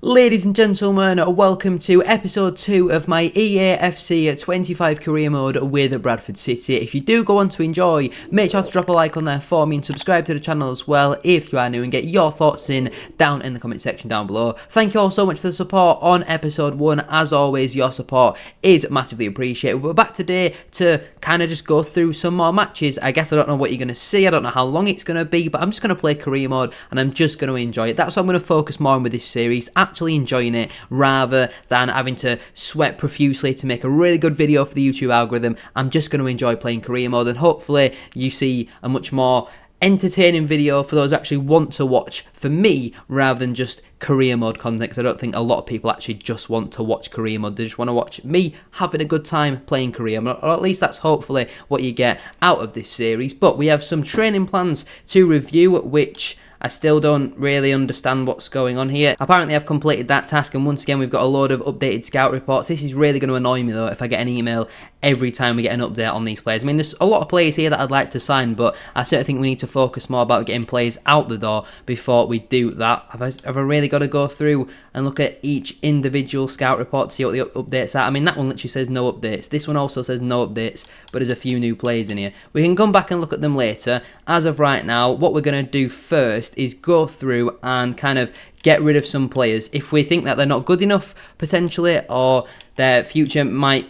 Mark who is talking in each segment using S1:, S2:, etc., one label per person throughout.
S1: Ladies and gentlemen, welcome to episode 2 of my EAFC 25 career mode with Bradford City. If you do go on to enjoy, make sure to drop a like on there for me and subscribe to the channel as well if you are new, and get your thoughts in down in the comment section down below. Thank you all so much for the support on episode 1. As always, your support is massively appreciated. We're back today to kind of just go through some more matches. I guess I don't know what you're going to see, I don't know how long it's going to be, but I'm just going to play career mode and I'm just going to enjoy it. That's what I'm going to focus more on with this series, actually enjoying it rather than having to sweat profusely to make a really good video for the YouTube algorithm. I'm just going to enjoy playing career mode, and hopefully you see a much more entertaining video for those who actually want to watch for me rather than just career mode content, because I don't think a lot of people actually just want to watch career mode. They just want to watch me having a good time playing career mode, or at least that's hopefully what you get out of this series. But we have some training plans to review, which I still don't really understand what's going on here. Apparently I've completed that task, and once again we've got a load of updated scout reports. This is really going to annoy me though if I get an email every time we get an update on these players. I mean, there's a lot of players here that I'd like to sign, but I certainly think we need to focus more about getting players out the door before we do that. Have I really got to go through and look at each individual scout report to see what the updates are? I mean, that one literally says no updates. This one also says no updates, but there's a few new players in here. We can come back and look at them later. As of right now, what we're going to do first is go through and kind of get rid of some players if we think that they're not good enough potentially, or their future might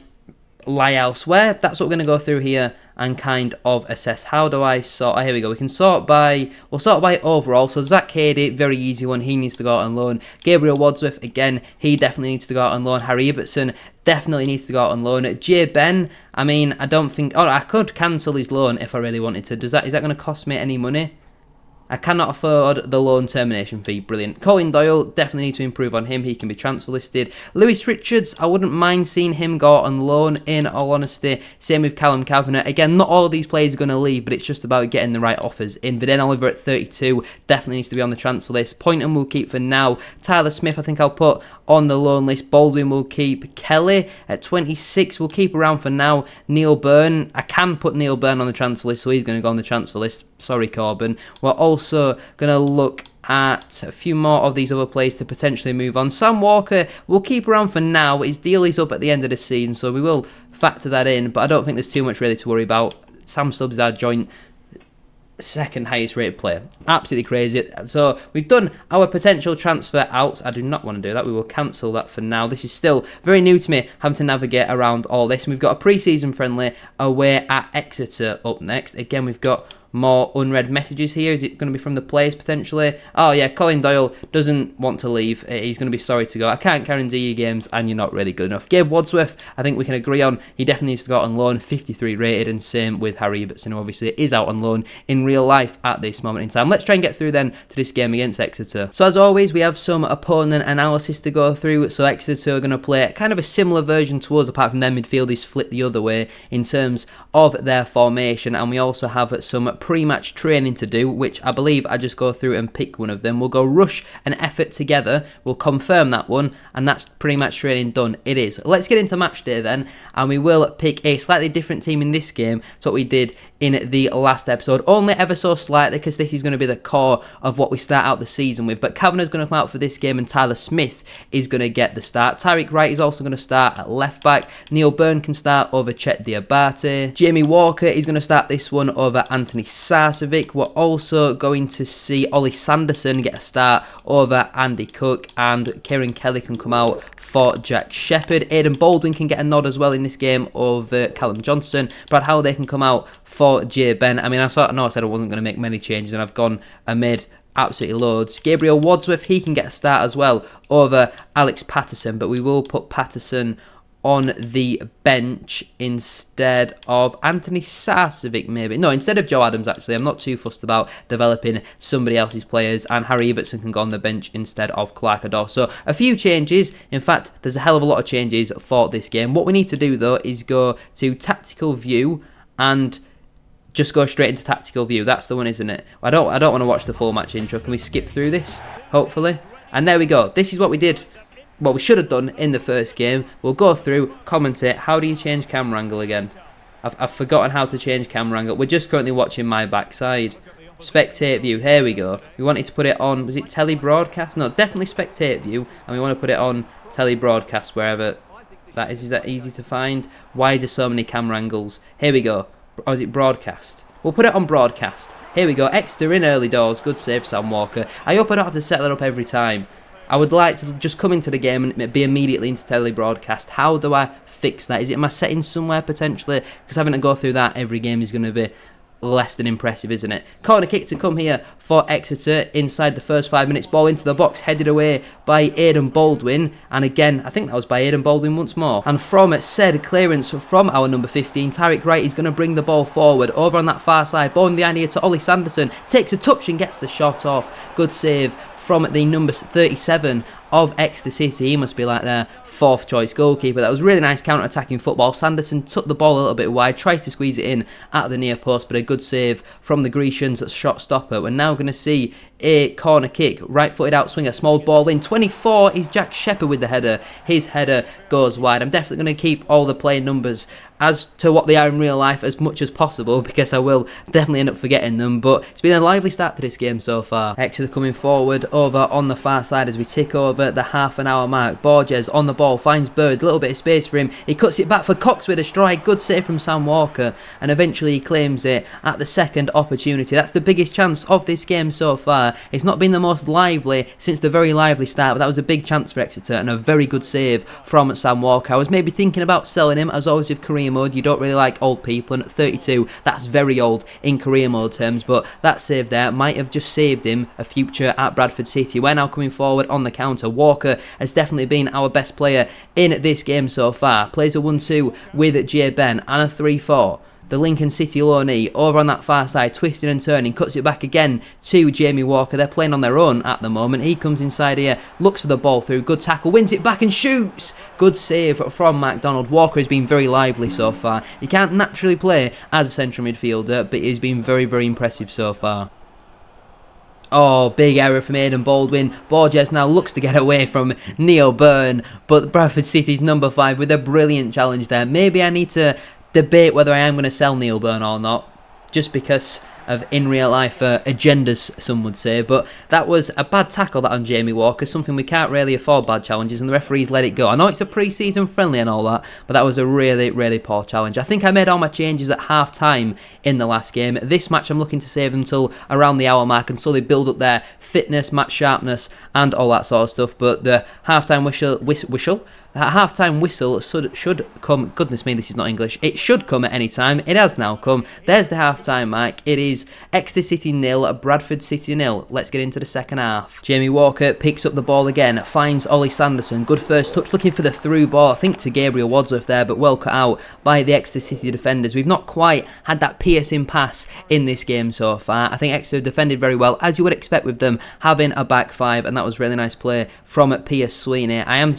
S1: lie elsewhere. That's what we're going to go through here and kind of assess. How do I sort? Oh, here we go. We can sort by, we'll sort by overall. So Zach Cady, very easy one. He needs to go out on loan. Gabriel Wadsworth, again, he definitely needs to go out on loan. Harry Ibbotson definitely needs to go out on loan. Jay Ben, I mean, I don't think, oh, I could cancel his loan if I really wanted to. Is that going to cost me any money? I cannot afford the loan termination fee. Brilliant. Colin Doyle, definitely need to improve on him. He can be transfer listed. Lewis Richards, I wouldn't mind seeing him go on loan, in all honesty. Same with Callum Kavanagh. Again, not all of these players are going to leave, but it's just about getting the right offers in. Viden Oliver at 32, definitely needs to be on the transfer list. Poynton we'll keep for now. Tyler Smith, I think I'll put on the loan list. Baldwin will keep. Kelly at 26, we'll keep around for now. Neil Byrne, I can put Neil Byrne on the transfer list, so he's going to go on the transfer list. Sorry, Corbin. We're also going to look at a few more of these other players to potentially move on. Sam Walker, we'll keep around for now. His deal is up at the end of the season, so we will factor that in, but I don't think there's too much really to worry about. Sam Stubbs is our joint second highest rated player. Absolutely crazy. So we've done our potential transfer out. I do not want to do that. We will cancel that for now. This is still very new to me, having to navigate around all this. And we've got a pre-season friendly away at Exeter up next. Again, we've got more unread messages here. Is it going to be from the players potentially? Oh yeah, Colin Doyle doesn't want to leave. He's going to be sorry to go. I can't guarantee you games and you're not really good enough. Gabe Wadsworth, I think we can agree on. He definitely needs to go out on loan, 53 rated, and same with Harry Ibbotson, who obviously is out on loan in real life at this moment in time. Let's try and get through then to this game against Exeter. So as always, we have some opponent analysis to go through. So Exeter are going to play kind of a similar version to us, apart from their midfield is flipped the other way in terms of their formation, and we also have some pre-match training to do, which I believe I just go through and pick one of them. We'll go rush and effort together. We'll confirm that one, and that's pre-match training done. It is. Let's get into match day then, and we will pick a slightly different team in this game to what we did in the last episode, only ever so slightly, because this is going to be the core of what we start out the season with. But Kavanagh's going to come out for this game, and Tyler Smith is going to get the start. Tyreek Wright is also going to start at left back. Neil Byrne can start over Chet Diabate. Jamie Walker is going to start this one over Anthony Sarcevic. We're also going to see Ollie Sanderson get a start over Andy Cook, and Kieran Kelly can come out for Jack Shepherd. Aidan Baldwin can get a nod as well in this game over Callum Johnson. Brad Halliday can come out for Jay Ben. I mean, I said I wasn't going to make many changes, and I've gone and made absolutely loads. Gabriel Wadsworth, he can get a start as well over Alex Patterson, but we will put Patterson on the bench instead of Anthony Sarcevic, maybe. No, instead of Joe Adams, actually. I'm not too fussed about developing somebody else's players, and Harry Ibbotson can go on the bench instead of Clark Ador. So a few changes. In fact, there's a hell of a lot of changes for this game. What we need to do, though, is go to tactical view and just go straight into tactical view. That's the one, isn't it? I don't want to watch the full match intro. Can we skip through this, hopefully? And there we go. This is what we did. What we should have done in the first game. We'll go through, commentate. How do you change camera angle again? I've forgotten how to change camera angle. We're just currently watching my backside. Spectate view, here we go. We wanted to put it on, was it telly broadcast? No, definitely spectate view, and we want to put it on telly broadcast, wherever that is. Is that easy to find? Why is there so many camera angles? Here we go. Or is it broadcast? We'll put it on broadcast. Here we go. Exeter in early doors. Good save, Sam Walker. I hope I don't have to set that up every time. I would like to just come into the game and be immediately into telly broadcast. How do I fix that? Is it in my settings somewhere potentially? Because having to go through that every game is going to be less than impressive, isn't it? Corner kick to come here for Exeter inside the first 5 minutes. Ball into the box, headed away by Aidan Baldwin, and again I think that was by Aidan Baldwin once more, and from said clearance from our number 15, Tyrick Wright is going to bring the ball forward over on that far side. Ball in behind here to Ollie Sanderson, takes a touch and gets the shot off. Good save from the number 37 of Exeter City. He must be like their fourth choice goalkeeper. That was really nice counter-attacking football. Sanderson took the ball a little bit wide, tried to squeeze it in at the near post, but a good save from the Grecians shot stopper. We're now going to see a corner kick, right-footed outswinger, small ball in. 24 is Jack Shepherd with the header. His header goes wide. I'm definitely going to keep all the player numbers as to what they are in real life as much as possible, because I will definitely end up forgetting them, but it's been a lively start to this game so far. Exeter coming forward over on the far side as we tick over the half-an-hour mark. Borges on the ball, finds Bird, a little bit of space for him. He cuts it back for Cox with a strike. Good save from Sam Walker, and eventually he claims it at the second opportunity. That's the biggest chance of this game so far. It's not been the most lively since the very lively start, but that was a big chance for Exeter and a very good save from Sam Walker. I was maybe thinking about selling him, as always with career mode. You don't really like old people, and at 32 that's very old in career mode terms, but that save there might have just saved him a future at Bradford City. We're now coming forward on the counter. Walker has definitely been our best player in this game so far. Plays a 1-2 with J. Ben and a 3-4. The Lincoln City low knee over on that far side, twisting and turning, cuts it back again to Jamie Walker. They're playing on their own at the moment. He comes inside here, looks for the ball through, good tackle, wins it back and shoots. Good save from MacDonald. Walker has been very lively so far. He can't naturally play as a central midfielder, but he's been very, very impressive so far. Oh, big error from Aidan Baldwin. Borges now looks to get away from Neil Byrne, but Bradford City's number 5 with a brilliant challenge there. Maybe I need to debate whether I am going to sell Neil Byrne or not, just because of in real life agendas, some would say. But that was a bad tackle, that on Jamie Walker, something we can't really afford bad challenges, and the referees let it go. I know it's a pre-season friendly and all that, but that was a really, really poor challenge. I think I made all my changes at half time in the last game. This match I'm looking to save until around the hour mark and slowly build up their fitness, match sharpness and all that sort of stuff. But the half-time whistle that half-time whistle should come. Goodness me, this is not English. It should come at any time. It has now come. There's the half-time mark. It is Exeter City 0, Bradford City 0. Let's get into the second half. Jamie Walker picks up the ball again, finds Ollie Sanderson. Good first touch, looking for the through ball, I think to Gabriel Wadsworth there, but well cut out by the Exeter City defenders. We've not quite had that piercing pass in this game so far. I think Exeter defended very well, as you would expect with them having a back 5, and that was really nice play from Piers Sweeney. I am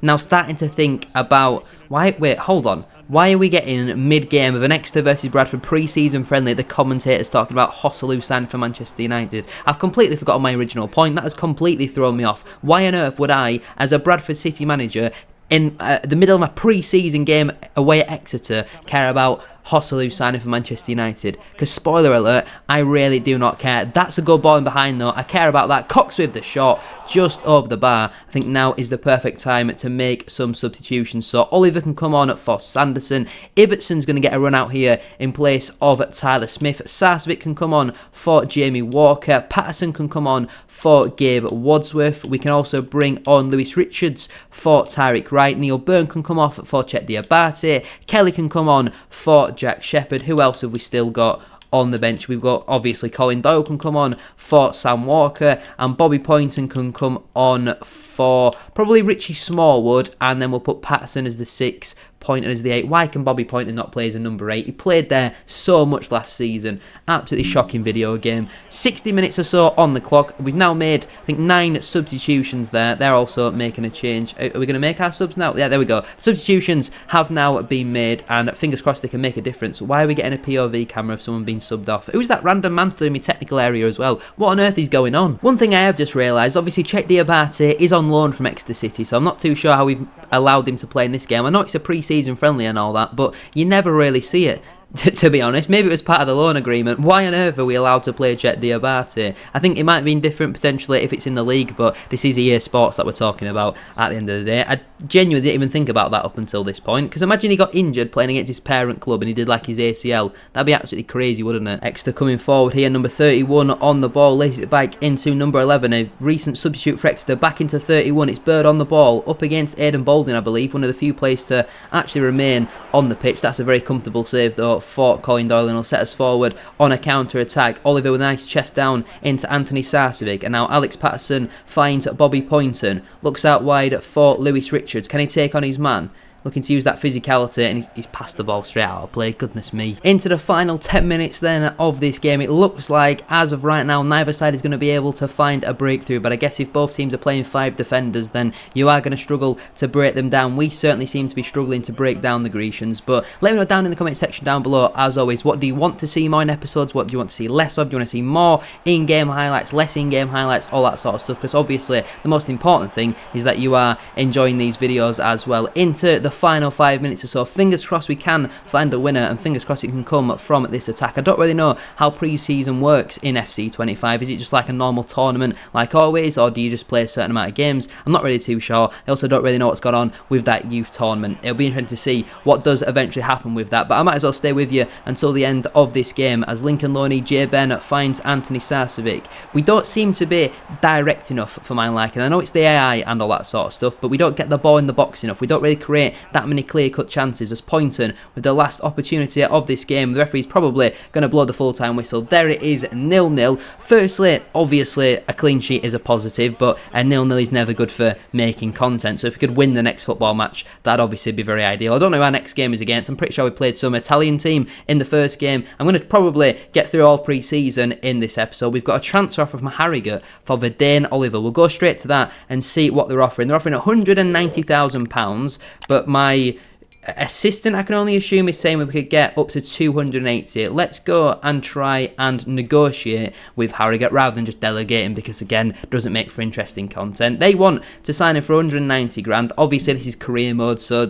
S1: now starting to think about why are we getting mid-game of an Exeter versus Bradford pre-season friendly, the commentators talking about Hosselu signed for Manchester United? I've completely forgotten my original point. That has completely thrown me off. Why on earth would I, as a Bradford City manager, in the middle of my pre-season game away at Exeter, care about Hosselu signing for Manchester United? Because spoiler alert, I really do not care. That's a good ball in behind though. I care about that. Cox with the shot just over the bar. I think now is the perfect time to make some substitutions. So Oliver can come on for Sanderson. Ibbetson's going to get a run out here in place of Tyler Smith. Sarcevic can come on for Jamie Walker. Patterson can come on for Gabe Wadsworth. We can also bring on Lewis Richards for Tyrick Wright. Neil Byrne can come off for Chet Diabate. Kelly can come on for Jack Shepherd. Who else have we still got on the bench? We've got obviously Colin Doyle can come on for Sam Walker, and Bobby Poynton can come on for probably Richie Smallwood, and then we'll put Patterson as the 6, Poynton as the 8. Why can Bobby Poynton not play as a number 8? He played there so much last season. Absolutely shocking video game. 60 minutes or so on the clock. We've now made, I think, 9 substitutions there. They're also making a change. Are we going to make our subs now? Yeah, there we go. Substitutions have now been made, and fingers crossed they can make a difference. Why are we getting a POV camera of someone being subbed off? Who's that random man still in my technical area as well? What on earth is going on? One thing I have just realised, obviously Chet Diabate is on loan from Exeter City, so I'm not too sure how we've allowed him to play in this game. I know it's a pre-season friendly and all that, but you never really see it. To be honest. Maybe it was part of the loan agreement. Why on earth are we allowed to play Jet Diabate? I think it might have been different potentially if it's in the league, but this is EA Sports that we're talking about at the end of the day. I genuinely didn't even think about that up until this point, because imagine he got injured playing against his parent club and he did like his ACL. That'd be absolutely crazy, wouldn't it? Exeter coming forward here, number 31 on the ball, lays it back into number 11, a recent substitute for Exeter, back into 31. It's Bird on the ball, up against Aidan Baldwin, I believe, one of the few players to actually remain on the pitch. That's a very comfortable save though for Colin Doyle, and will set us forward on a counter-attack. Oliver with a nice chest down into Anthony Sarcevic, and now Alex Patterson finds Bobby Poynton, looks out wide for Lewis Richards. Can he take on his man? Looking to use that physicality, and he's passed the ball straight out of play. Goodness me. Into the final 10 minutes then of this game. It looks like, as of right now, neither side is going to be able to find a breakthrough. But I guess if both teams are playing 5 defenders, then you are going to struggle to break them down. We certainly seem to be struggling to break down the Grecians. But let me know down in the comment section down below, as always, what do you want to see more in episodes? What do you want to see less of? Do you want to see more in-game highlights, less in-game highlights, all that sort of stuff? Because obviously, the most important thing is that you are enjoying these videos as well. Into the final 5 minutes or so. Fingers crossed we can find a winner, and fingers crossed it can come from this attack. I don't really know how pre-season works in FC 25. Is it just like a normal tournament like always, or do you just play a certain amount of games? I'm not really too sure. I also don't really know what's gone on with that youth tournament. It'll be interesting to see what does eventually happen with that, but I might as well stay with you until the end of this game as Lincoln Loney J. Ben finds Anthony Sarcevic. We don't seem to be direct enough for my liking. I know it's the AI and all that sort of stuff, but we don't get the ball in the box enough. We don't really create that many clear-cut chances, as Poynton with the last opportunity of this game. The referee's probably going to blow the full-time whistle. There it is, 0-0. Firstly, obviously, a clean sheet is a positive, but a 0-0 is never good for making content. So if we could win the next football match, that'd obviously be very ideal. I don't know who our next game is against. I'm pretty sure we played some Italian team in the first game. I'm going to probably get through all pre-season in this episode. We've got a transfer offer from Harrogate for Verdane Oliver. We'll go straight to that and see what they're offering. They're offering £190,000, but my assistant, I can only assume, is saying we could get up to 280. Let's go and try and negotiate with Harrogate rather than just delegating, because again, doesn't make for interesting content. They want to sign him for 190 grand. Obviously this is career mode, so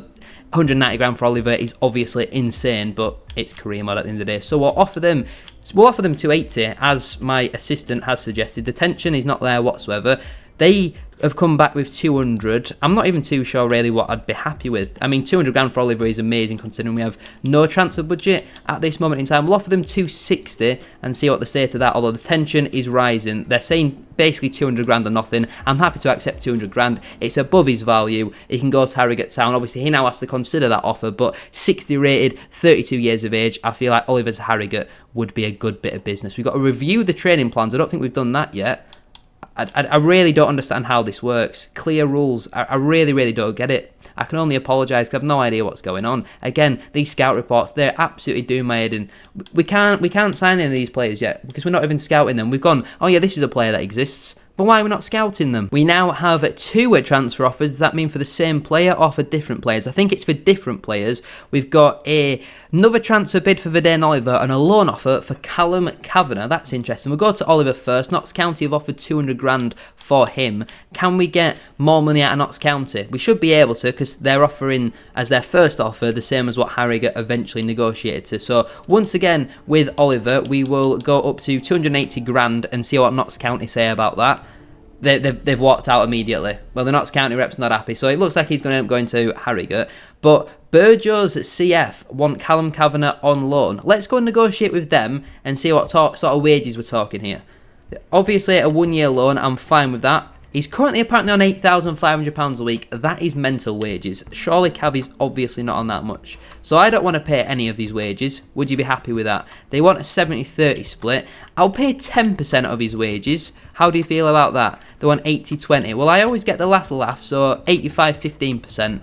S1: 190 grand for Oliver is obviously insane, but it's career mode at the end of the day. So we'll offer them 280, as my assistant has suggested. The tension is not there whatsoever. They have come back with 200. I'm not even too sure really what I'd be happy with. I mean, 200 grand for Oliver is amazing considering we have no transfer budget at this moment in time. We'll offer them 260 and see what they say to that, although the tension is rising. They're saying basically 200 grand or nothing. I'm happy to accept 200 grand. It's above his value. He can go to Harrogate Town. Obviously, he now has to consider that offer, but 60 rated, 32 years of age. I feel like Oliver to Harrogate would be a good bit of business. We've got to review the training plans. I don't think we've done that yet. I really don't understand how this works. Clear rules. I really, really don't get it. I can only apologise because I have no idea what's going on. Again, these scout reports, they're absolutely doing my head in. We can't sign any of these players yet because we're not even scouting them. We've gone, oh yeah, this is a player that exists. But why are we not scouting them? We now have 2 transfer offers. Does that mean for the same player or for different players? I think it's for different players. We've got another transfer bid for Verdane Oliver and a loan offer for Callum Kavanagh. That's interesting. We'll go to Oliver first. Notts County have offered 200 grand for him. Can we get more money out of Notts County? We should be able to, because they're offering as their first offer the same as what Harrogate eventually negotiated to. So once again with Oliver, we will go up to 280 grand and see what Notts County say about that. They've walked out immediately. Well, the Notts County rep's not happy, so it looks like he's going to end up going to Harrogate. But Burjo's CF want Callum Kavanagh on loan. Let's go and negotiate with them and see what sort of wages we're talking here. Obviously, a 1-year loan, I'm fine with that. He's currently apparently on £8,500 a week. That is mental wages. Surely Cav is obviously not on that much. So I don't want to pay any of these wages. Would you be happy with that? They want a 70-30 split. I'll pay 10% of his wages. How do you feel about that? They want 80-20. Well, I always get the last laugh, so 85-15%.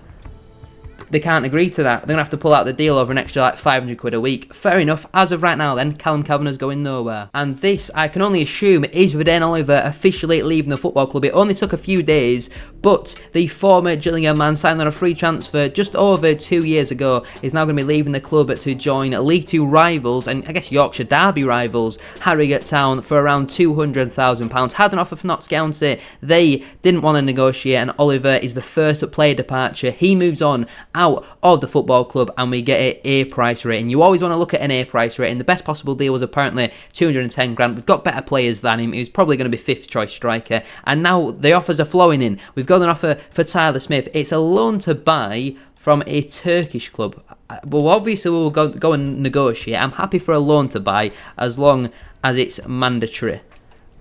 S1: They can't agree to that. They're going to have to pull out the deal over an extra like 500 quid a week. Fair enough. As of right now then, Callum Kavanagh's going nowhere. And this, I can only assume, is Verdane Oliver officially leaving the football club. It only took a few days, but the former Gillingham man signed on a free transfer just over 2 years ago is now going to be leaving the club to join League 2 rivals, and I guess Yorkshire Derby rivals, Harrogate Town, for around £200,000. Had an offer from Notts County. They didn't want to negotiate, and Oliver is the first player departure. He moves on out of the football club and we get an A price rating. You always want to look at an A price rating. The best possible deal was apparently 210 grand. We've got better players than him. He was probably going to be 5th choice striker. And now the offers are flowing in. We've got an offer for Tyler Smith. It's a loan to buy from a Turkish club. Well, obviously we'll go and negotiate. I'm happy for a loan to buy as long as it's mandatory.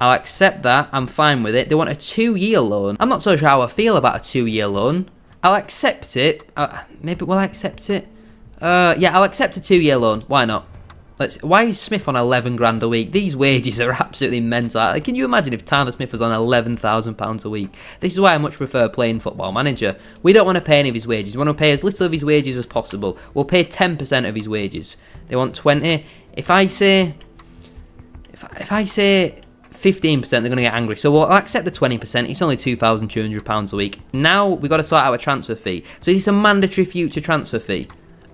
S1: I'll accept that. I'm fine with it. They want a 2-year loan. I'm not so sure how I feel about a 2-year loan. I'll accept it. Maybe will I accept it? Yeah, I'll accept a 2-year loan. Why not? Why is Smith on 11 grand a week? These wages are absolutely mental. Like, can you imagine if Tyler Smith was on £11,000 a week? This is why I much prefer playing Football Manager. We don't want to pay any of his wages. We want to pay as little of his wages as possible. We'll pay 10% of his wages. They want 20. If I say 15%, they're going to get angry. So I'll accept the 20%. It's only £2,200 a week. Now we've got to sort out a transfer fee. So is this a mandatory future transfer fee?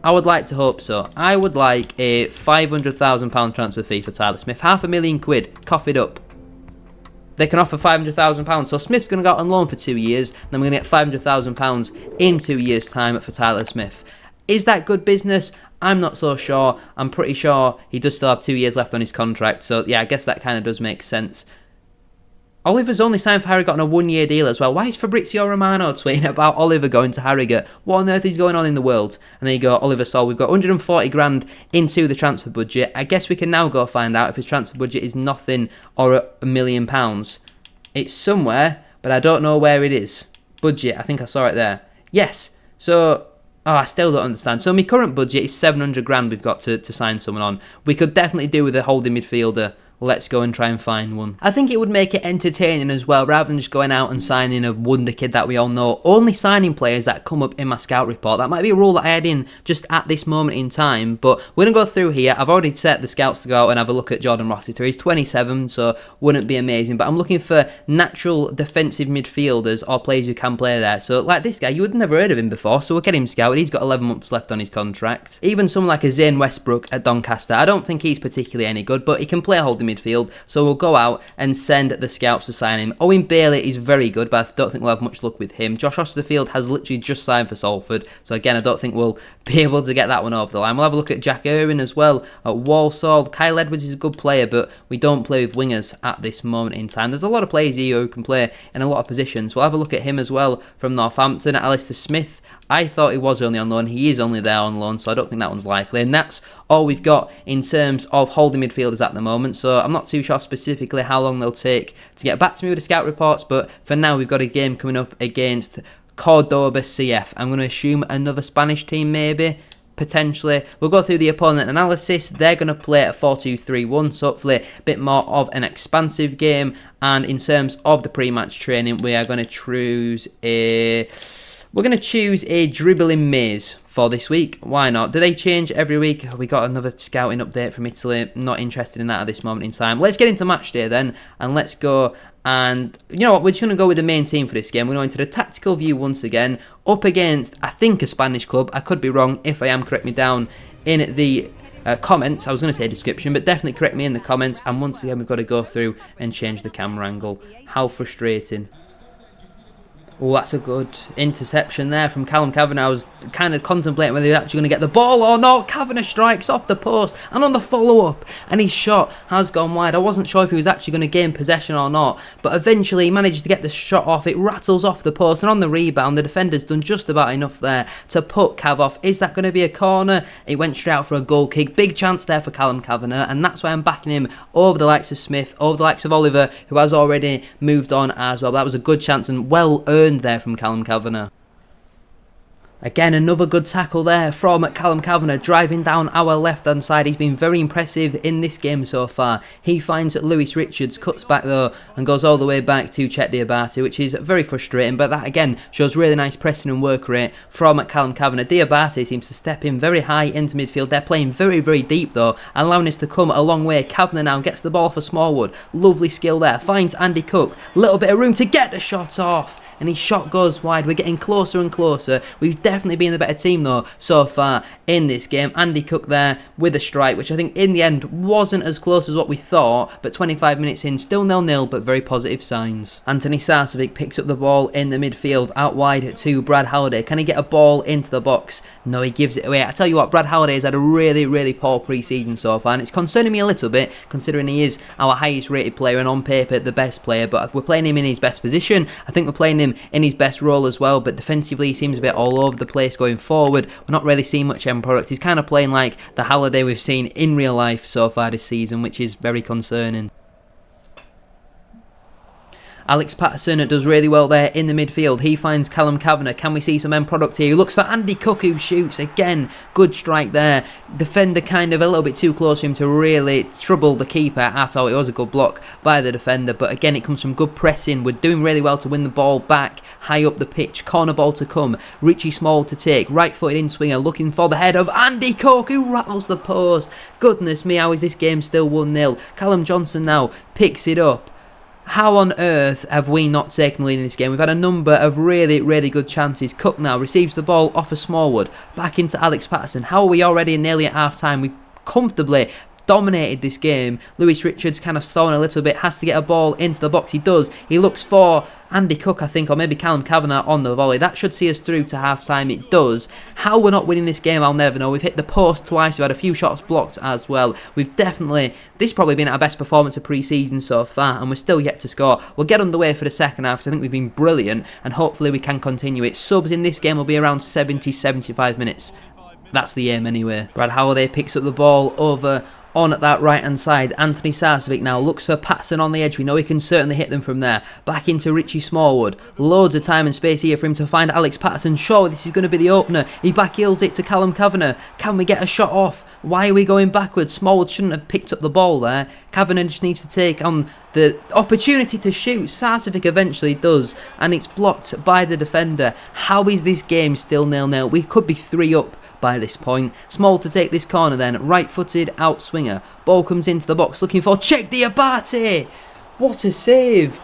S1: I would like to hope so. I would like a £500,000 transfer fee for Tyler Smith. £500,000, cough it up. They can offer £500,000. So Smith's going to go out on loan for 2 years. Then we're going to get £500,000 in 2 years' time for Tyler Smith. Is that good business? I'm not so sure. I'm pretty sure he does still have 2 years left on his contract. So yeah, I guess that kind of does make sense. Oliver's only signed for Harrogate on a 1-year deal as well. Why is Fabrizio Romano tweeting about Oliver going to Harrogate? What on earth is going on in the world? And there you go, Oliver Sol. We've got 140 grand into the transfer budget. I guess we can now go find out if his transfer budget is nothing or £1 million. It's somewhere, but I don't know where it is. Budget, I think I saw it there. Yes, so... Oh, I still don't understand. So my current budget is 700 grand we've got to sign someone on. We could definitely do with a holding midfielder. Let's go and try and find one. I think it would make it entertaining as well, rather than just going out and signing a wonder kid that we all know. Only signing players that come up in my scout report. That might be a rule that I had in just at this moment in time, but we're going to go through here. I've already set the scouts to go out and have a look at Jordan Rossiter. He's 27, so wouldn't be amazing, but I'm looking for natural defensive midfielders or players who can play there. So like this guy, you would have never heard of him before, so we'll get him scouted. He's got 11 months left on his contract. Even someone like a Zane Westbrook at Doncaster, I don't think he's particularly any good, but he can play holding midfield, so we'll go out and send the scouts to sign him. Owen Bailey is very good, but I don't think we'll have much luck with him. Josh Osterfield has literally just signed for Salford, so again, I don't think we'll be able to get that one over the line. We'll have a look at Jack Irwin as well at Walsall. Kyle Edwards is a good player, but we don't play with wingers at this moment in time. There's a lot of players here who can play in a lot of positions. We'll have a look at him as well from Northampton. Alistair Smith, I thought he was only on loan. He is only there on loan, so I don't think that one's likely. And that's all we've got in terms of holding midfielders at the moment. So I'm not too sure specifically how long they'll take to get back to me with the scout reports. But for now, we've got a game coming up against Cordoba CF. I'm going to assume another Spanish team, maybe. Potentially. We'll go through the opponent analysis. They're going to play a 4-2-3-1, so hopefully a bit more of an expansive game. And in terms of the pre-match training, we are going to choose a... We're going to choose a dribbling maze for this week. Why not? Do they change every week? We got another scouting update from Italy. Not interested in that at this moment in time. Let's get into match day then, and let's go. And you know what? We're just going to go with the main team for this game. We're going to the tactical view once again, up against, I think, a Spanish club. I could be wrong. If I am, correct me down in the comments. I was going to say description, but definitely correct me in the comments. And once again, we've got to go through and change the camera angle. How frustrating. Oh, that's a good interception there from Callum Kavanagh. I was kind of contemplating whether he's actually going to get the ball or not. Kavanagh strikes off the post and on the follow-up, and his shot has gone wide. I wasn't sure if he was actually going to gain possession or not, but eventually he managed to get the shot off. It rattles off the post, and on the rebound, the defender's done just about enough there to put Cav off. Is that going to be a corner? It went straight out for a goal kick. Big chance there for Callum Kavanagh, and that's why I'm backing him over the likes of Smith, over the likes of Oliver, who has already moved on as well. That was a good chance and well earned there from Callum Kavanagh. Again, another good tackle there from Callum Kavanagh, driving down our left-hand side. He's been very impressive in this game so far. He finds Lewis Richards, cuts back though, and goes all the way back to Chet Diabate, which is very frustrating, but that again shows really nice pressing and work rate from Callum Kavanagh. Diabate seems to step in very high into midfield. They're playing very, very deep though, allowing us to come a long way. Kavanagh now gets the ball for Smallwood. Lovely skill there. Finds Andy Cook. Little bit of room to get the shot off. and his shot goes wide. We're getting closer and closer. We've definitely been the better team though so far in this game. Andy Cook there with a strike, which I think in the end wasn't as close as what we thought, but 25 minutes in, still 0-0, but very positive signs. Anthony Sarcevic picks up the ball in the midfield, out wide to Brad Halliday. Can he get a ball into the box? No, he gives it away. I tell you what, Brad Halliday has had a really poor pre-season so far, and it's concerning me a little bit, considering he is our highest rated player and on paper the best player, but we're playing him in his best position. I think we're playing him in his best role as well, but defensively he seems a bit all over the place going forward. We're not really seeing much end product. He's kind of playing like the Halliday we've seen in real life so far this season, which is very concerning. Alex Patterson does really well there in the midfield. He finds Callum Kavanagh. Can we see some end product here? He looks for Andy Cook, who shoots. Again, good strike there. Defender kind of a little bit too close to him to really trouble the keeper at all. It was a good block by the defender, but again, it comes from good pressing. We're doing really well to win the ball back high up the pitch. Corner ball to come. Richie Small to take. Right-footed in-swinger looking for the head of Andy Cook, who rattles the post. Goodness me, how is this game still 1-0? Callum Johnson now picks it up. How on earth have we not taken the lead in this game? We've had a number of really good chances. Cook now receives the ball off of Smallwood. Back into Alex Patterson. How are we already nearly at half-time? We've comfortably dominated this game. Lewis Richards kind of stalling a little bit. Has to get a ball into the box. He does. He looks for Andy Cook, I think, or maybe Callum Kavanagh on the volley. That should see us through to half-time. It does. How we're not winning this game, I'll never know. We've hit the post twice. We've had a few shots blocked as well. We've definitely... This has probably been our best performance of pre-season so far, and we're still yet to score. We'll get underway for the second half, because I think we've been brilliant, and hopefully we can continue it. Subs in this game will be around 70-75 minutes. That's the aim anyway. Brad Halliday picks up the ball over on at that right hand side. Anthony Sarcevic now looks for Patterson on the edge. We know he can certainly hit them from there. Back into Richie Smallwood. Loads of time and space here for him to find Alex Patterson. Sure, this is going to be the opener. He back heels it to Callum Kavanagh. Can we get a shot off? Why are we going backwards? Smallwood shouldn't have picked up the ball there. Kavanagh just needs to take on the opportunity to shoot. Sarcevic eventually does, and it's blocked by the defender. How is this game still 0-0? We could be 3 up by this point. Small to take this corner then. Right-footed out swinger. Ball comes into the box looking for Check Diabate. What a save.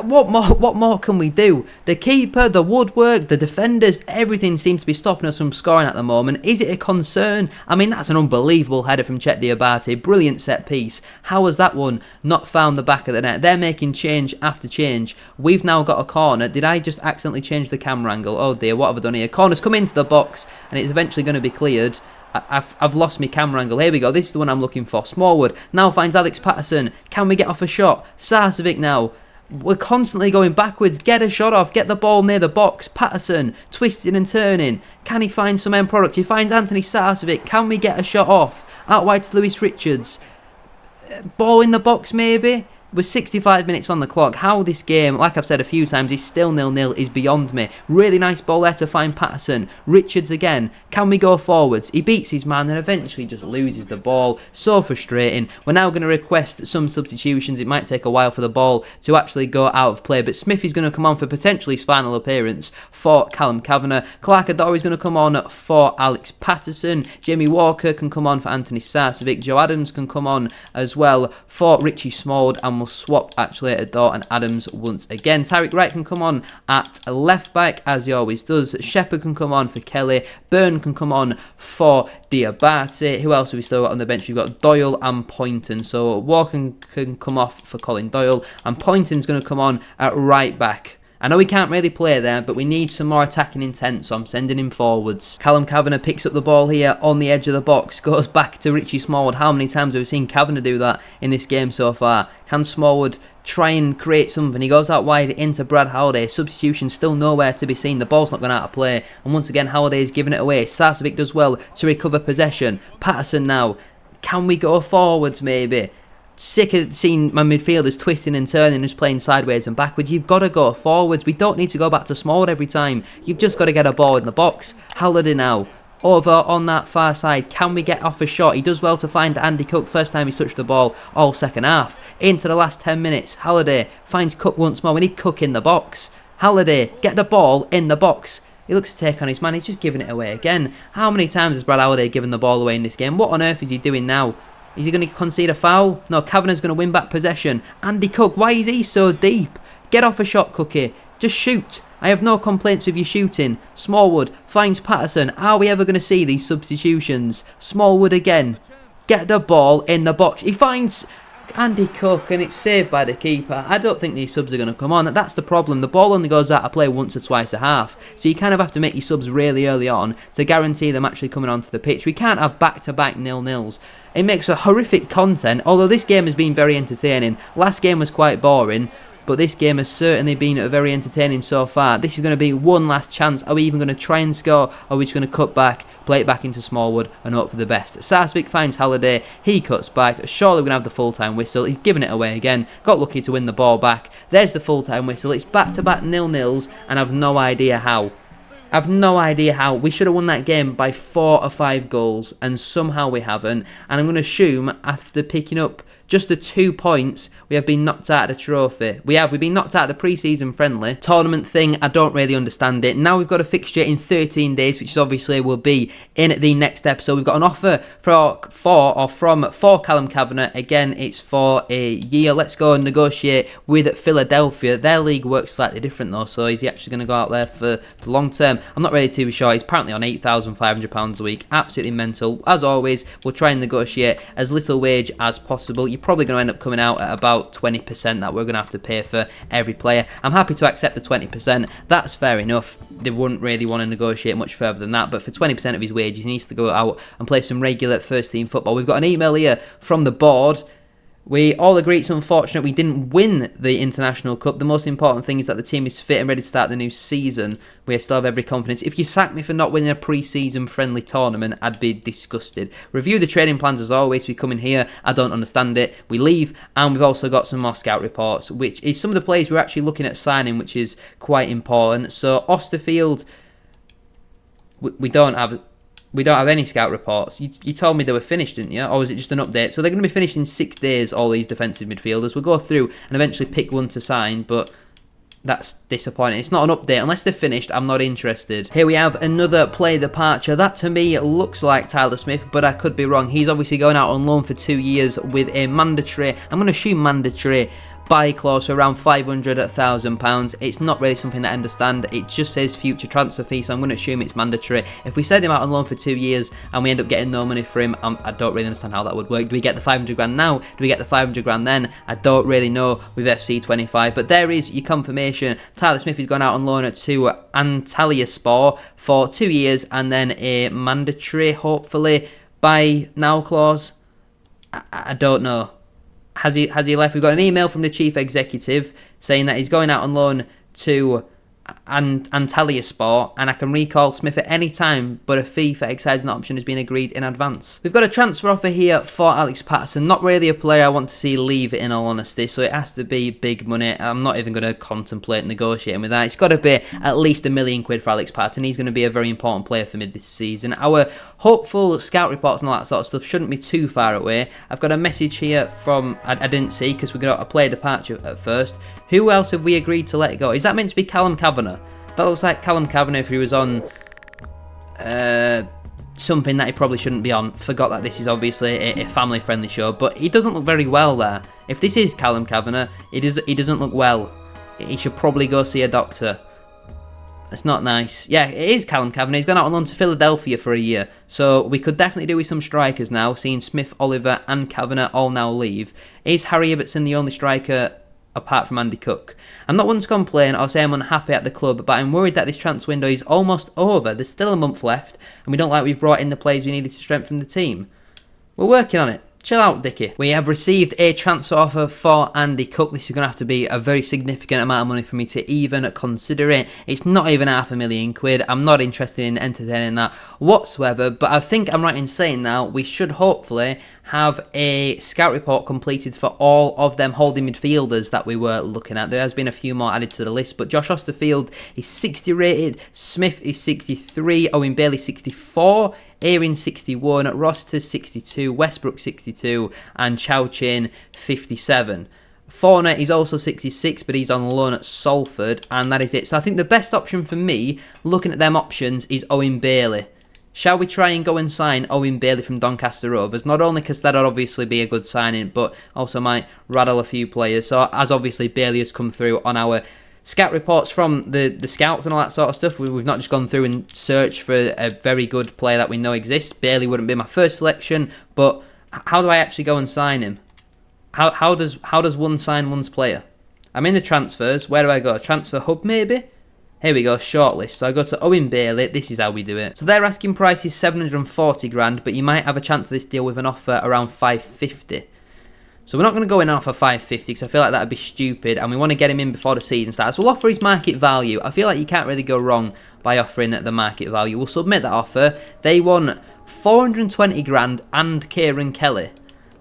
S1: What more can we do? The keeper, the woodwork, the defenders, everything seems to be stopping us from scoring at the moment. Is it a concern? I mean, that's an unbelievable header from Check Diabate. Brilliant set piece. How has that one not found the back of the net? They're making change after change. We've now got a corner. Did I just accidentally change the camera angle? Oh dear, what have I done here? Corner's come into the box and it's eventually going to be cleared. I've lost my camera angle. Here we go. This is the one I'm looking for. Smallwood now finds Alex Patterson. Can we get off a shot? Sarcevic now. We're constantly going backwards. Get a shot off. Get the ball near the box. Patterson twisting and turning. Can he find some end product? He finds Anthony Sarcevic. Can we get a shot off? Out wide to Lewis Richards. Ball in the box maybe? With 65 minutes on the clock, how this game, like I've said a few times, is still 0-0 is beyond me. Really nice ball there to find Patterson. Richards again. Can we go forwards? He beats his man and eventually just loses the ball. So frustrating. We're now going to request some substitutions. It might take a while for the ball to actually go out of play, but Smith is going to come on for potentially his final appearance for Callum Kavanagh. Clark Adore is going to come on for Alex Patterson. Jamie Walker can come on for Anthony Sarcevic. Joe Adams can come on as well for Richie Smallwood, and we'll swap actually at Adore and Adams once again. Tyreek Wright can come on at left back as he always does. Shepherd can come on for Kelly. Byrne can come on for Diabate. Who else have we still got on the bench? We've got Doyle and Poynton. So Walker can come off for Colin Doyle, and Poynton's going to come on at right back. I know he can't really play there, but we need some more attacking intent, so I'm sending him forwards. Callum Kavanagh picks up the ball here on the edge of the box, goes back to Richie Smallwood. How many times have we seen Kavanagh do that in this game so far? Can Smallwood try and create something? He goes out wide into Brad Halliday. Substitution still nowhere to be seen. The ball's not going out of play, and once again Halliday is giving it away. Sarcevic does well to recover possession. Patterson now. Can we go forwards maybe? Sick of seeing my midfielders twisting and turning and just playing sideways and backwards. You've got to go forwards. We don't need to go back to Smallwood every time. You've just got to get a ball in the box. Halliday now. Over on that far side. Can we get off a shot? He does well to find Andy Cook. First time he's touched the ball all second half. Into the last 10 minutes. Halliday finds Cook once more. We need Cook in the box. Halliday, get the ball in the box. He looks to take on his man. He's just giving it away again. How many times has Brad Halliday given the ball away in this game? What on earth is he doing now? Is he going to concede a foul? No, Kavanagh's going to win back possession. Andy Cook, why is he so deep? Get off a shot, Cookie. Just shoot. I have no complaints with you shooting. Smallwood finds Patterson. Are we ever going to see these substitutions? Smallwood again. Get the ball in the box. He finds Andy Cook and it's saved by the keeper. I don't think these subs are going to come on. That's the problem. The ball only goes out of play once or twice a half. So you kind of have to make your subs really early on to guarantee them actually coming onto the pitch. We can't have back-to-back 0-0s. It makes a horrific content, although this game has been very entertaining. Last game was quite boring, but this game has certainly been very entertaining so far. This is going to be one last chance. Are we even going to try and score? Or are we just going to cut back, play it back into Smallwood and hope for the best? Sarsvik finds Halliday. He cuts back. Surely we're going to have the full-time whistle. He's given it away again. Got lucky to win the ball back. There's the full-time whistle. It's back-to-back 0-0s and I've no idea how. I've no idea how. We should have won that game by 4 or 5 goals and somehow we haven't. And I'm going to assume after picking up just the 2 points, we have been knocked out of the trophy. We've been knocked out of the pre-season friendly. Tournament thing, I don't really understand it. Now we've got a fixture in 13 days, which obviously will be in the next episode. We've got an offer from Callum Kavanagh. Again, it's for a year. Let's go and negotiate with Philadelphia. Their league works slightly different though, so is he actually going to go out there for the long term? I'm not really too sure. He's apparently on £8,500 a week. Absolutely mental. As always, we'll try and negotiate as little wage as possible. You're probably going to end up coming out at about 20% that we're going to have to pay for every player. I'm happy to accept the 20%. That's fair enough. They wouldn't really want to negotiate much further than that, but for 20% of his wages, he needs to go out and play some regular first team football. We've got an email here from the board. We all agree it's unfortunate we didn't win the International Cup. The most important thing is that the team is fit and ready to start the new season. We still have every confidence. If you sack me for not winning a pre-season friendly tournament, I'd be disgusted. Review the training plans as always. We come in here, I don't understand it. We leave, and we've also got some more scout reports, which is some of the players we're actually looking at signing, which is quite important. So Osterfield, we don't have any scout reports. You told me they were finished, didn't you? Or was it just an update? So they're going to be finished in 6 days, all these defensive midfielders. We'll go through and eventually pick one to sign, but that's disappointing. It's not an update. Unless they're finished, I'm not interested. Here we have another player departure. That to me looks like Tyler Smith, but I could be wrong. He's obviously going out on loan for 2 years with a mandatory, I'm going to assume mandatory, buy clause for around £500,000. It's not really something that I understand. It just says future transfer fee, so I'm going to assume it's mandatory. If we send him out on loan for 2 years and we end up getting no money for him, I don't really understand how that would work. Do we get the 500 grand now? Do we get the 500 grand then? I don't really know with FC25, but there is your confirmation. Tyler Smith is going out on loan to Antalyaspor for 2 years and then a mandatory, hopefully, buy now clause. I don't know. Has he left? We've got an email from the chief executive saying that he's going out on loan to Antalyaspor, and I can recall Smith at any time, but a fee for exercising that option has been agreed in advance. We've got a transfer offer here for Alex Patterson. Not really a player I want to see leave, in all honesty, so it has to be big money. I'm not even going to contemplate negotiating with that. It's got to be at least £1 million for Alex Patterson. He's going to be a very important player for me this season. Our hopeful scout reports and all that sort of stuff shouldn't be too far away. I've got a message here from, I didn't see because we got a player departure at first. Who else have we agreed to let go? Is that meant to be Callum Kavanagh? That looks like Callum Kavanagh if he was on something that he probably shouldn't be on. Forgot that this is obviously a family-friendly show, but he doesn't look very well there. If this is Callum Kavanagh, he doesn't look well. He should probably go see a doctor. It's not nice. Yeah, it is Callum Kavanagh. He's gone out on loan to Philadelphia for a year. So we could definitely do with some strikers now, seeing Smith, Oliver and Kavanagh all now leave. Is Harry Ibbotson the only striker apart from Andy Cook? I'm not one to complain or say I'm unhappy at the club, but I'm worried that this transfer window is almost over. There's still a month left, and we don't like we've brought in the players we needed to strengthen the team. We're working on it. Chill out, Dickie. We have received a transfer offer for Andy Cook. This is going to have to be a very significant amount of money for me to even consider it. It's not even £500,000. I'm not interested in entertaining that whatsoever, but I think I'm right in saying now we should hopefully have a scout report completed for all of them holding midfielders that we were looking at. There has been a few more added to the list, but Josh Osterfield is 60 rated, Smith is 63, Owen Bailey 64, Erin 61, Roster 62, Westbrook 62, and Chow Chin 57. Fauna is also 66, but he's on loan at Salford, and that is it. So I think the best option for me, looking at them options, is Owen Bailey. Shall we try and go and sign Owen Bailey from Doncaster Rovers? Not only because that would obviously be a good signing, but also might rattle a few players. So as obviously Bailey has come through on our scout reports from the scouts and all that sort of stuff. We've not just gone through and searched for a very good player that we know exists. Bailey wouldn't be my first selection, but how do I actually go and sign him? How does one sign one's player? I'm in the transfers. Where do I go? Transfer hub maybe? Here we go, shortlist. So I go to Owen Bailey. This is how we do it. So their asking price is 740 grand, but you might have a chance of this deal with an offer around 550. So we're not going to go in and offer 550 because I feel like that would be stupid, and we want to get him in before the season starts. We'll offer his market value. I feel like you can't really go wrong by offering the market value. We'll submit that offer. They want 420 grand and Kieran Kelly.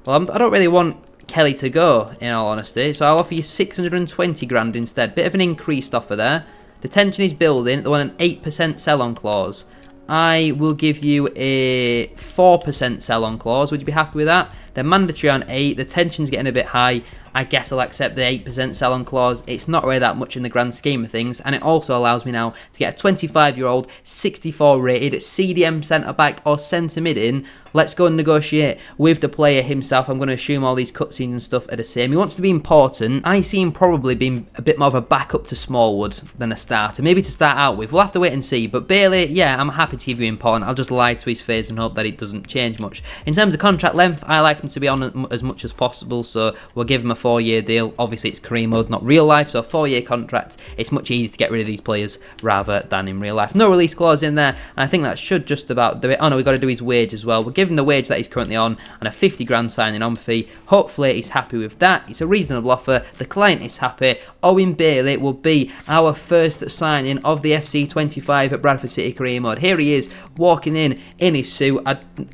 S1: Well, I don't really want Kelly to go, in all honesty, so I'll offer you 620 grand instead. Bit of an increased offer there. The tension is building. They want an 8% sell-on clause. I will give you a 4% sell-on clause. Would you be happy with that? They're mandatory on 8. The tension's getting a bit high. I guess I'll accept the 8% sell-on clause. It's not really that much in the grand scheme of things, and it also allows me now to get a 25-year-old, 64 rated CDM centre-back or centre-mid in. Let's go and negotiate with the player himself. I'm going to assume all these cutscenes and stuff are the same. He wants to be important. I see him probably being a bit more of a backup to Smallwood than a starter. Maybe to start out with. We'll have to wait and see. But Bailey, yeah, I'm happy to give you important. I'll just lie to his face and hope that it doesn't change much. In terms of contract length, I like him to be on as much as possible. So we'll give him a 4-year deal. Obviously, it's career mode, not real life. So a 4-year contract. It's much easier to get rid of these players rather than in real life. No release clause in there. And I think that should just about do it. Oh no, we've got to do his wage as well. We'll give him the wage that he's currently on and a 50 grand signing on fee. Hopefully he's happy with that. It's a reasonable offer. The client is happy. Owen Bailey will be our first signing of the FC25 at Bradford City career mode. Here he is walking in his suit.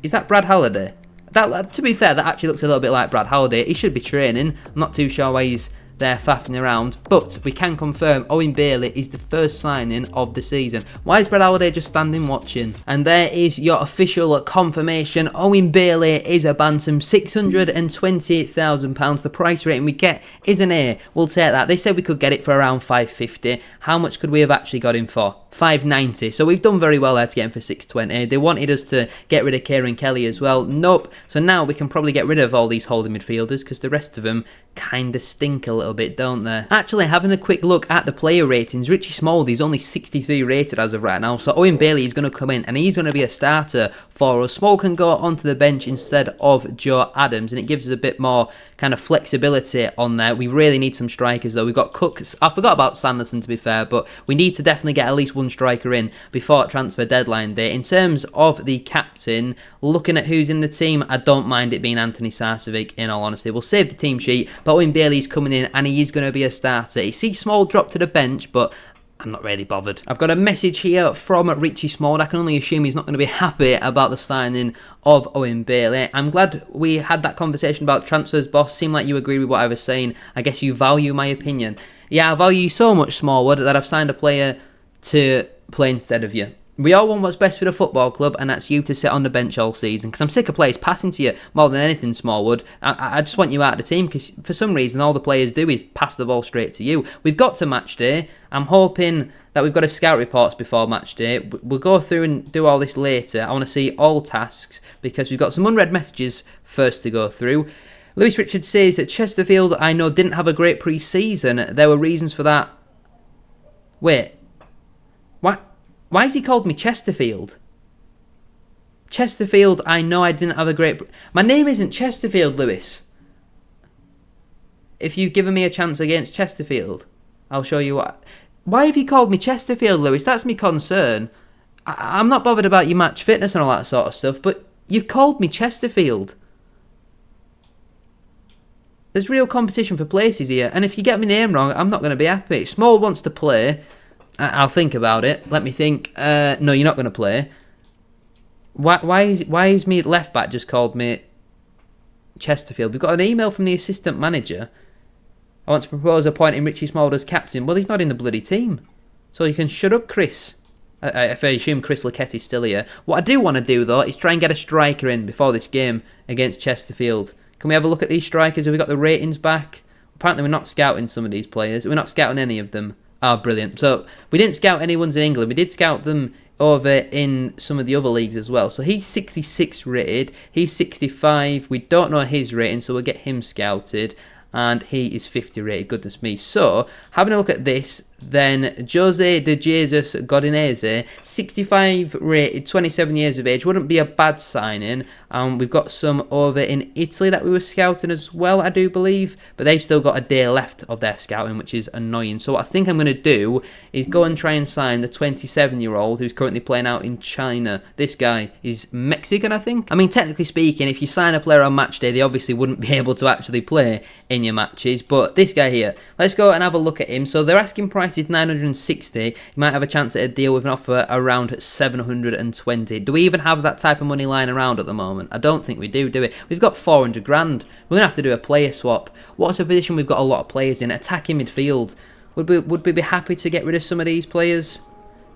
S1: Is that Brad Halliday? To be fair, that actually looks a little bit like Brad Halliday. He should be training. I'm not too sure why he's there faffing around, but we can confirm Owen Bailey is the first signing of the season. Why is Brad Halliday just standing watching? And there is your official confirmation. Owen Bailey is a bantam, £620,000. The price rating we get is an A. We'll take that. They said we could get it for around 550. How much could we have actually got him for? 590. So we've done very well there to get him for 620. They wanted us to get rid of Kieran Kelly as well. Nope. So now we can probably get rid of all these holding midfielders because the rest of them kind of stink a little bit, don't they? Actually, having a quick look at the player ratings, Richie Smallwood is only 63 rated as of right now. So Owen Bailey is going to come in and he's going to be a starter for us. Small can go onto the bench instead of Joe Adams, and it gives us a bit more kind of flexibility on there. We really need some strikers though. We've got Cooks. I forgot about Sanderson to be fair, but we need to definitely get at least one striker in before transfer deadline day. In terms of the captain, looking at who's in the team, I don't mind it being Anthony Sarcevic, in all honesty. We'll save the team sheet, but Owen Bailey's coming in and he is going to be a starter. You see Small drop to the bench, but I'm not really bothered. I've got a message here from Richie Small. I can only assume he's not going to be happy about the signing of Owen Bailey. I'm glad we had that conversation about transfers, boss. Seemed like you agree with what I was saying. I guess you value my opinion. Yeah, I value you so much, Smallwood, that I've signed a player to play instead of you. We all want what's best for the football club, and that's you to sit on the bench all season. Because I'm sick of players passing to you more than anything, Smallwood. I just want you out of the team because for some reason all the players do is pass the ball straight to you. We've got to match day. I'm hoping that we've got a scout reports before match day. We'll go through and do all this later. I want to see all tasks because we've got some unread messages first to go through. Lewis Richards says that Chesterfield, I know, didn't have a great pre-season. There were reasons for that. Wait. Why has he called me Chesterfield? Chesterfield, I know I didn't have a great... My name isn't Chesterfield, Lewis. If you've given me a chance against Chesterfield, I'll show you what... Why have you called me Chesterfield, Lewis? That's my concern. I'm not bothered about your match fitness and all that sort of stuff, but you've called me Chesterfield. There's real competition for places here, and if you get my name wrong, I'm not going to be happy. Small wants to play... I'll think about it. Let me think. No, you're not going to play. Why is me left back just called me Chesterfield? We've got an email from the assistant manager. I want to propose appointing Richie Smallwood as captain. Well, he's not in the bloody team. So you can shut up, Chris. I assume Chris Lacketti's still here. What I do want to do, though, is try and get a striker in before this game against Chesterfield. Can we have a look at these strikers? Have we got the ratings back? Apparently we're not scouting some of these players. We're not scouting any of them. Oh, brilliant. So, we didn't scout anyone's in England. We did scout them over in some of the other leagues as well. So, he's 66 rated. He's 65. We don't know his rating, so we'll get him scouted. And he is 50 rated. Goodness me. So, having a look at this, then Jose de Jesus Godinese, 65 rated, 27 years of age, wouldn't be a bad signing. We've got some over in Italy that we were scouting as well, I do believe, but they've still got a day left of their scouting, which is annoying. So what I think I'm going to do is go and try and sign the 27-year-old who's currently playing out in China. This guy is Mexican, I think. I mean, technically speaking, if you sign a player on match day, they obviously wouldn't be able to actually play in your matches, but this guy here, let's go and have a look at him. So their asking price is 960. You might have a chance at a deal with an offer around 720. Do we even have that type of money lying around at the moment? I don't think we do we? We've got 400 grand. We're going to have to do a player swap. What's a position we've got a lot of players in? Attacking midfield. Would we be happy to get rid of some of these players?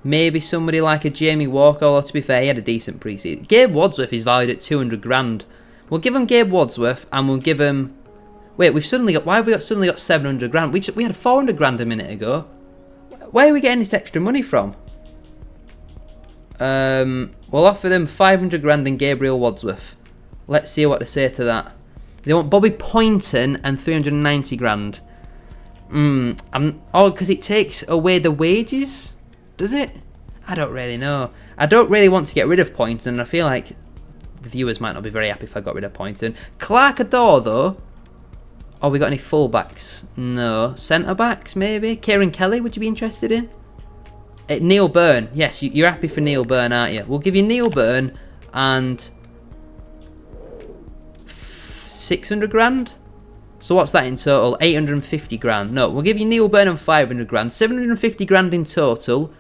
S1: Maybe somebody like a Jamie Walker, although to be fair, he had a decent pre-season. Gabe Wadsworth is valued at 200 grand. We'll give him Gabe Wadsworth and we'll give him... Wait, why have we suddenly got 700 grand? We had 400 grand a minute ago. Where are we getting this extra money from? We'll offer them 500 grand and Gabriel Wadsworth. Let's see what they say to that. They want Bobby Poynton and 390 grand. Because it takes away the wages? Does it? I don't really know. I don't really want to get rid of Poynton, and I feel like the viewers might not be very happy if I got rid of Poynton. Clark Adore, though. Oh, we got any full-backs? No. Centre-backs, maybe? Kieran Kelly, would you be interested in? Neil Byrne. Yes, you're happy for Neil Byrne, aren't you? We'll give you Neil Byrne and 600 grand? So what's that in total? 850 grand. No, we'll give you Neil Byrne and 500 grand. 750 grand in total.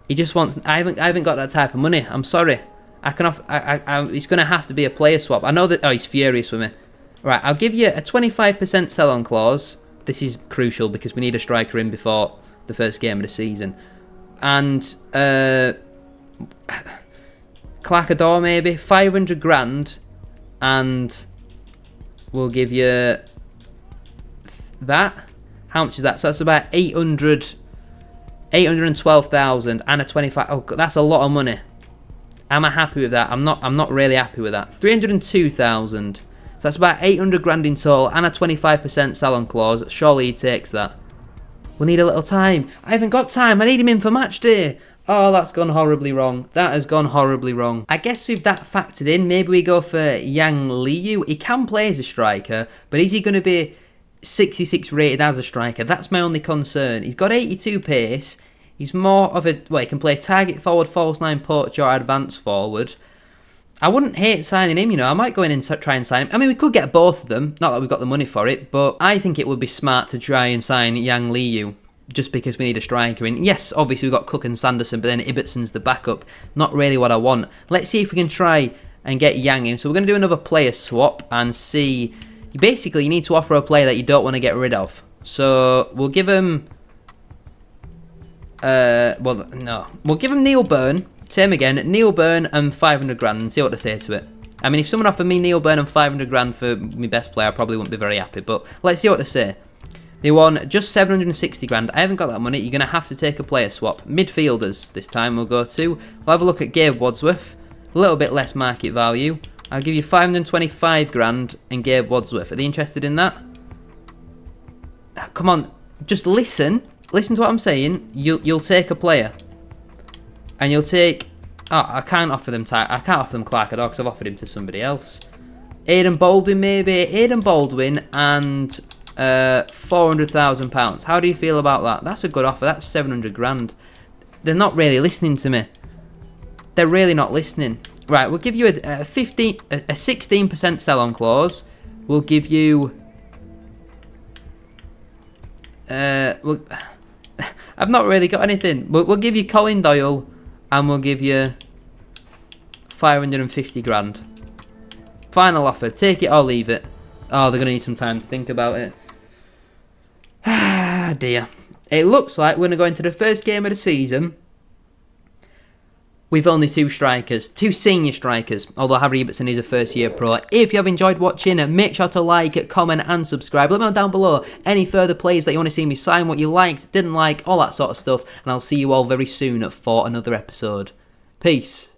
S1: He just wants... I haven't got that type of money. I'm sorry. It's going to have to be a player swap. I know that... Oh, he's furious with me. Right, I'll give you a 25% sell-on clause. This is crucial because we need a striker in before the first game of the season. And Clark Adore maybe 500 grand, and we'll give you that. How much is that? So that's about 812,000 and a 25. Oh, that's a lot of money. Am I happy with that? I'm not really happy with that. 302,000. So that's about 800 grand in total and a 25% sell-on clause. Surely he takes that. We need a little time. I haven't got time. I need him in for match day. Oh, that's gone horribly wrong. That has gone horribly wrong. I guess with that factored in, maybe we go for Yang Liu. He can play as a striker, but is he going to be 66 rated as a striker? That's my only concern. He's got 82 pace. He's more of a... Well, he can play target forward, false nine, poacher, or advance forward. I wouldn't hate signing him, you know. I might go in and try and sign him. I mean, we could get both of them. Not that we've got the money for it, but I think it would be smart to try and sign Yang Liu just because we need a striker in. Yes, obviously we've got Cook and Sanderson, but then Ibbetson's the backup. Not really what I want. Let's see if we can try and get Yang in. So we're going to do another player swap and see... Basically, you need to offer a player that you don't want to get rid of. So we'll give him... Well, no. We'll give him Neil Byrne. Same again, Neil Byrne and 500 grand and see what they say to it. I mean, if someone offered me Neil Byrne and 500 grand for my best player, I probably wouldn't be very happy. But let's see what they say. They want just 760 grand. I haven't got that money. You're going to have to take a player swap. Midfielders this time we'll go to. We'll have a look at Gabe Wadsworth. A little bit less market value. I'll give you 525 grand and Gabe Wadsworth. Are they interested in that? Come on, just listen. Listen to what I'm saying. You'll take a player. And you'll take... Oh, I can't offer them Clark Adore because I've offered him to somebody else. Aidan Baldwin maybe. Aidan Baldwin and £400,000. How do you feel about that? That's a good offer. That's 700 grand. They're not really listening to me. They're really not listening. Right, we'll give you a 16% sell-on clause. We'll give you... I've not really got anything. We'll give you Colin Doyle. And we'll give you 550 grand. Final offer. Take it or leave it. Oh, they're going to need some time to think about it. Ah, dear. It looks like we're going to go into the first game of the season with only two strikers. Two senior strikers. Although Harry Ibbetson is a first-year pro. If you have enjoyed watching, make sure to like, comment and subscribe. Let me know down below any further players that you want to see me sign, what you liked, didn't like, all that sort of stuff. And I'll see you all very soon for another episode. Peace.